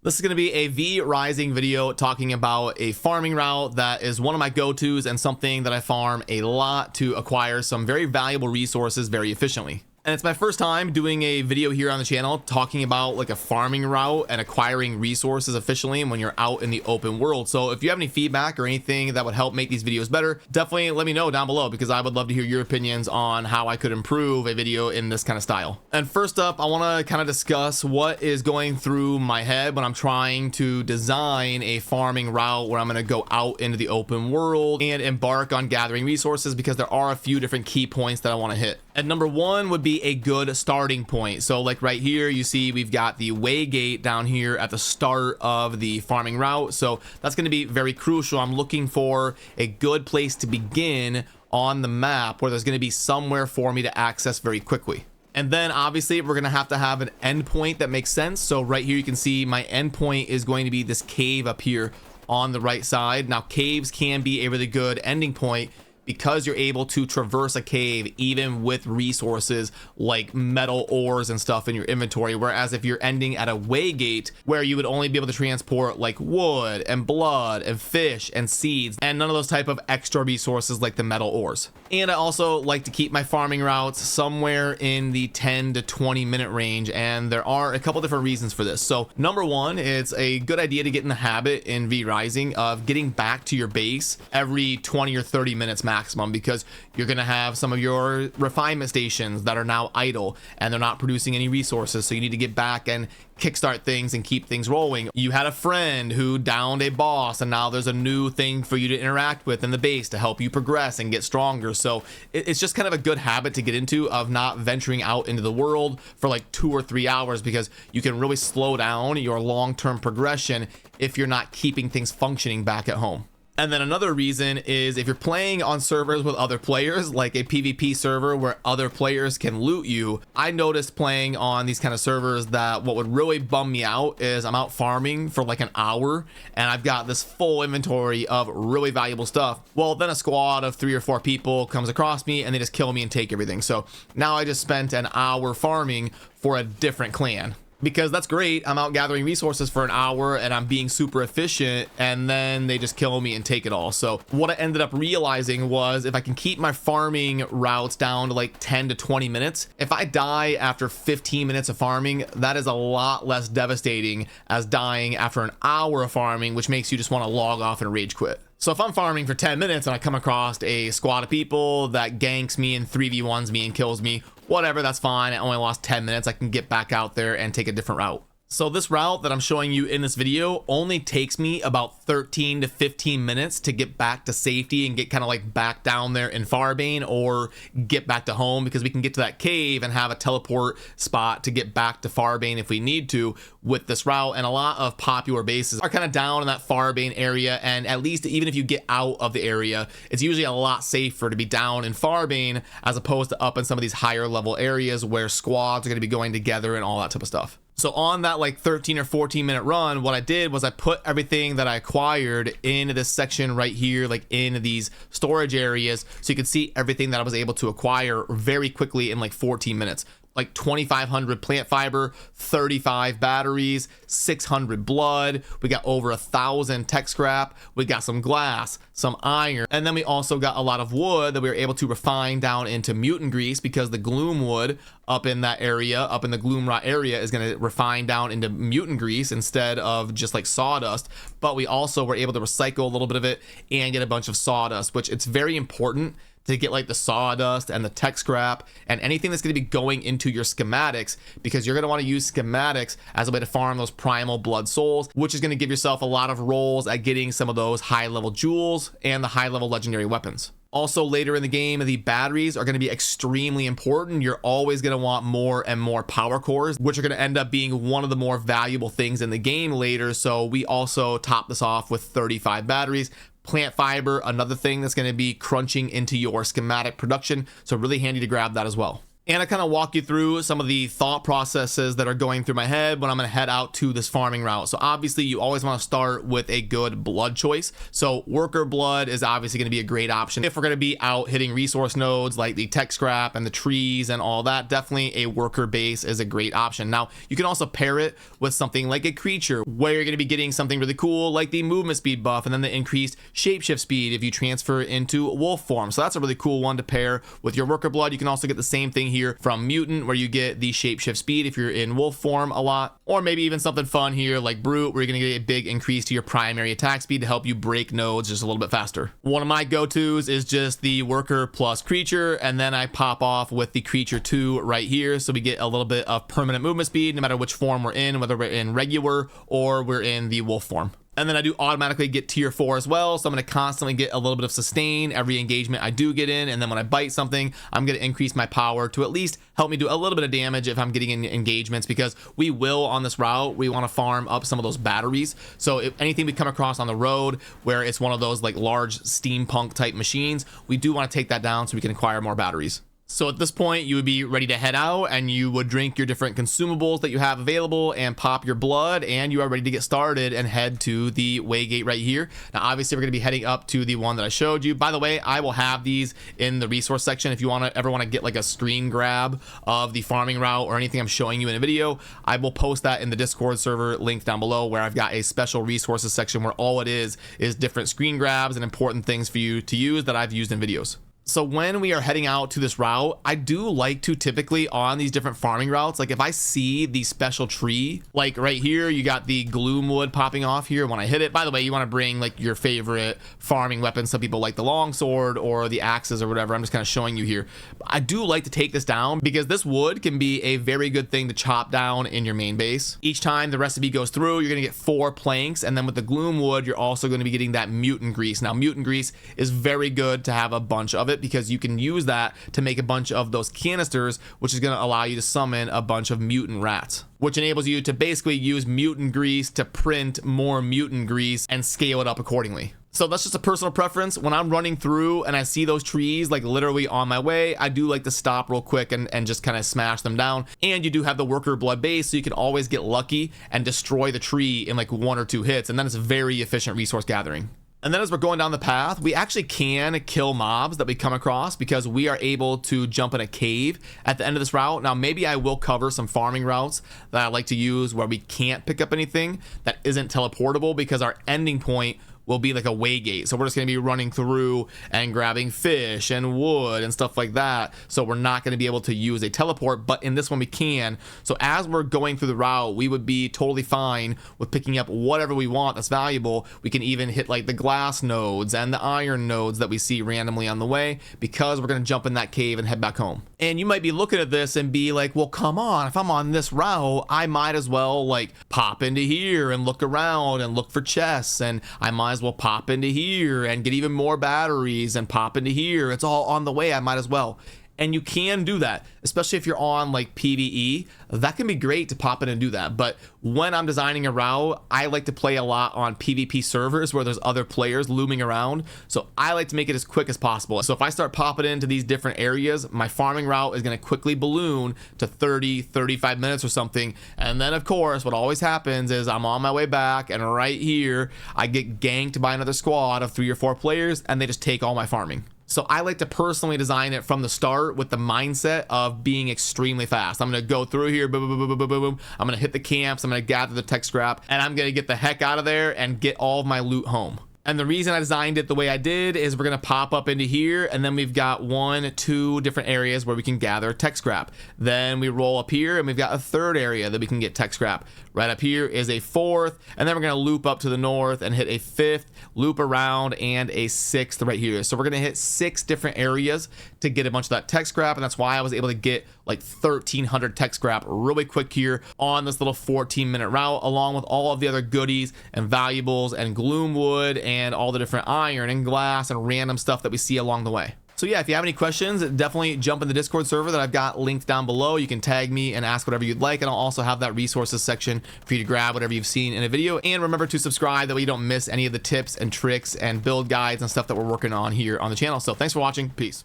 This is going to be a V Rising video talking about a farming route that is one of my go-tos and something that I farm a lot to acquire some very valuable resources very efficiently. And it's my first time doing a video here on the channel talking about like a farming route and acquiring resources efficiently when you're out in the open world. So if you have any feedback or anything that would help make these videos better, definitely let me know down below, because I would love to hear your opinions on how I could improve a video in this kind of style. And first up, I want to kind of discuss what is going through my head when I'm trying to design a farming route where I'm going to go out into the open world and embark on gathering resources, because there are a few different key points that I want to hit. And number one would be a good starting point. So like right here, you see we've got the way gate down here at the start of the farming route. So that's going to be very crucial. I'm looking for a good place to begin on the map where there's going to be somewhere for me to access very quickly. And then obviously we're going to have an endpoint that makes sense. So right here, you can see my endpoint is going to be this cave up here on the right side. Now caves can be a really good ending point because you're able to traverse a cave even with resources like metal ores and stuff in your inventory. Whereas if you're ending at a way gate where you would only be able to transport like wood and blood and fish and seeds and none of those type of extra resources like the metal ores. And I also like to keep my farming routes somewhere in the 10 to 20 minute range, and there are a couple different reasons for this. So number one, it's a good idea to get in the habit in V Rising of getting back to your base every 20 or 30 minutes maximum, because you're going to have some of your refinement stations that are now idle and they're not producing any resources, so you need to get back and kickstart things and keep things rolling. You had a friend who downed a boss, and now there's a new thing for you to interact with in the base to help you progress and get stronger. So it's just kind of a good habit to get into, of not venturing out into the world for like 2 or 3 hours, because you can really slow down your long-term progression if you're not keeping things functioning back at home. And then another reason is if you're playing on servers with other players, like a PvP server where other players can loot you. I noticed playing on these kind of servers that what would really bum me out is I'm out farming for like an hour and I've got this full inventory of really valuable stuff. Well, then a squad of 3 or 4 people comes across me and they just kill me and take everything. So now I just spent an hour farming for a different clan. Because that's great, I'm out gathering resources for an hour and I'm being super efficient, and then they just kill me and take it all. So what I ended up realizing was if I can keep my farming routes down to like 10 to 20 minutes, if I die after 15 minutes of farming, that is a lot less devastating as dying after an hour of farming, which makes you just want to log off and rage quit. So if I'm farming for 10 minutes and I come across a squad of people that ganks me and 3v1s me and kills me, whatever, that's fine. I only lost 10 minutes. I can get back out there and take a different route. So this route that I'm showing you in this video only takes me about 13 to 15 minutes to get back to safety and get kind of like back down there in Farbane, or get back to home, because we can get to that cave and have a teleport spot to get back to Farbane if we need to with this route. And a lot of popular bases are kind of down in that Farbane area, and at least even if you get out of the area, it's usually a lot safer to be down in Farbane as opposed to up in some of these higher level areas where squads are going to be going together and all that type of stuff. So on that like 13 or 14 minute run, what I did was I put everything that I acquired into this section right here, like in these storage areas, so you could see everything that I was able to acquire very quickly in like 14 minutes. Like 2,500 plant fiber, 35 batteries, 600 blood. We got over 1,000 tech scrap. We got some glass, some iron, and then we also got a lot of wood that we were able to refine down into mutant grease, because the gloom wood up in that area, up in the gloom rot area, is going to refine down into mutant grease instead of just like sawdust. But we also were able to recycle a little bit of it and get a bunch of sawdust, which it's very important to get like the sawdust and the tech scrap and anything that's going to be going into your schematics, because you're going to want to use schematics as a way to farm those primal blood souls, which is going to give yourself a lot of rolls at getting some of those high level jewels and the high level legendary weapons. Also later in the game, the batteries are going to be extremely important. You're always going to want more and more power cores, which are going to end up being one of the more valuable things in the game later. So we also top this off with 35 batteries. Plant fiber, another thing that's going to be crunching into your schematic production, so really handy to grab that as well. And I kind of walk you through some of the thought processes that are going through my head when I'm going to head out to this farming route. So obviously you always want to start with a good blood choice. So worker blood is obviously going to be a great option. If we're going to be out hitting resource nodes like the tech scrap and the trees and all that, definitely a worker base is a great option. Now you can also pair it with something like a creature where you're going to be getting something really cool like the movement speed buff and then the increased shapeshift speed if you transfer into wolf form. So that's a really cool one to pair with your worker blood. You can also get the same thing here from mutant where you get the shapeshift speed if you're in wolf form a lot, or maybe even something fun here like brute where you're going to get a big increase to your primary attack speed to help you break nodes just a little bit faster. One of my go-tos is just the worker plus creature, and then I pop off with the creature 2 right here, so we get a little bit of permanent movement speed no matter which form we're in, whether we're in regular or we're in the wolf form. And then I do automatically get tier 4 as well. So I'm going to constantly get a little bit of sustain every engagement I do get in. And then when I bite something, I'm going to increase my power to at least help me do a little bit of damage if I'm getting in engagements, because we will on this route, we want to farm up some of those batteries. So if anything we come across on the road where it's one of those like large steampunk type machines, we do want to take that down so we can acquire more batteries. So at this point, you would be ready to head out and you would drink your different consumables that you have available and pop your blood, and you are ready to get started and head to the Waygate right here. Now, obviously, we're going to be heading up to the one that I showed you. By the way, I will have these in the resource section. If you ever want to get like a screen grab of the farming route or anything I'm showing you in a video, I will post that in the Discord server link down below, where I've got a special resources section where all it is different screen grabs and important things for you to use that I've used in videos. So when we are heading out to this route, I do like to typically on these different farming routes, like if I see the special tree, like right here, you got the gloomwood popping off here when I hit it. By the way, you want to bring like your favorite farming weapons. Some people like the longsword or the axes or whatever. I'm just kind of showing you here. I do like to take this down because this wood can be a very good thing to chop down in your main base. Each time the recipe goes through, you're going to get 4 planks. And then with the gloomwood, you're also going to be getting that mutant grease. Now, mutant grease is very good to have a bunch of it, because you can use that to make a bunch of those canisters, which is going to allow you to summon a bunch of mutant rats, which enables you to basically use mutant grease to print more mutant grease and scale it up accordingly. So that's just a personal preference. When I'm running through and I see those trees like literally on my way, I do like to stop real quick and just kind of smash them down. And you do have the worker blood base, so you can always get lucky and destroy the tree in like 1 or 2 hits, and then it's a very efficient resource gathering. And then as we're going down the path, we actually can kill mobs that we come across because we are able to jump in a cave at the end of this route. Now, maybe I will cover some farming routes that I like to use where we can't pick up anything that isn't teleportable, because our ending point will be like a Waygate. So we're just going to be running through and grabbing fish and wood and stuff like that. So we're not going to be able to use a teleport, but in this one we can. So as we're going through the route, we would be totally fine with picking up whatever we want that's valuable. We can even hit like the glass nodes and the iron nodes that we see randomly on the way, because we're going to jump in that cave and head back home. And you might be looking at this and be like, well, come on, if I'm on this route, I might as well like pop into here and look around and look for chests, and I might as well pop into here and get even more batteries and pop into here. It's all on the way, I might as well. And you can do that, especially if you're on like PvE. That can be great to pop in and do that. But when I'm designing a route, I like to play a lot on PvP servers where there's other players looming around. So I like to make it as quick as possible. So if I start popping into these different areas, my farming route is going to quickly balloon to 30, 35 minutes or something. And then of course, what always happens is I'm on my way back, and right here, I get ganked by another squad of 3 or 4 players, and they just take all my farming. So I like to personally design it from the start with the mindset of being extremely fast. I'm going to go through here, boom, boom, boom, boom, boom, boom, boom. I'm going to hit the camps. I'm going to gather the tech scrap, and I'm going to get the heck out of there and get all of my loot home. And the reason I designed it the way I did is we're going to pop up into here, and then we've got 1, 2 different areas where we can gather tech scrap. Then we roll up here, and we've got a 3rd area that we can get tech scrap. Right up here is a 4th, and then we're going to loop up to the north and hit a 5th, loop around, and a 6th right here. So we're going to hit 6 different areas to get a bunch of that tech scrap, and that's why I was able to get like 1,300 tech scrap really quick here on this little 14-minute route, along with all of the other goodies and valuables and gloomwood and all the different iron and glass and random stuff that we see along the way. So yeah, if you have any questions, definitely jump in the Discord server that I've got linked down below. You can tag me and ask whatever you'd like, and I'll also have that resources section for you to grab whatever you've seen in a video. And remember to subscribe, that way you don't miss any of the tips and tricks and build guides and stuff that we're working on here on the channel. So thanks for watching. Peace.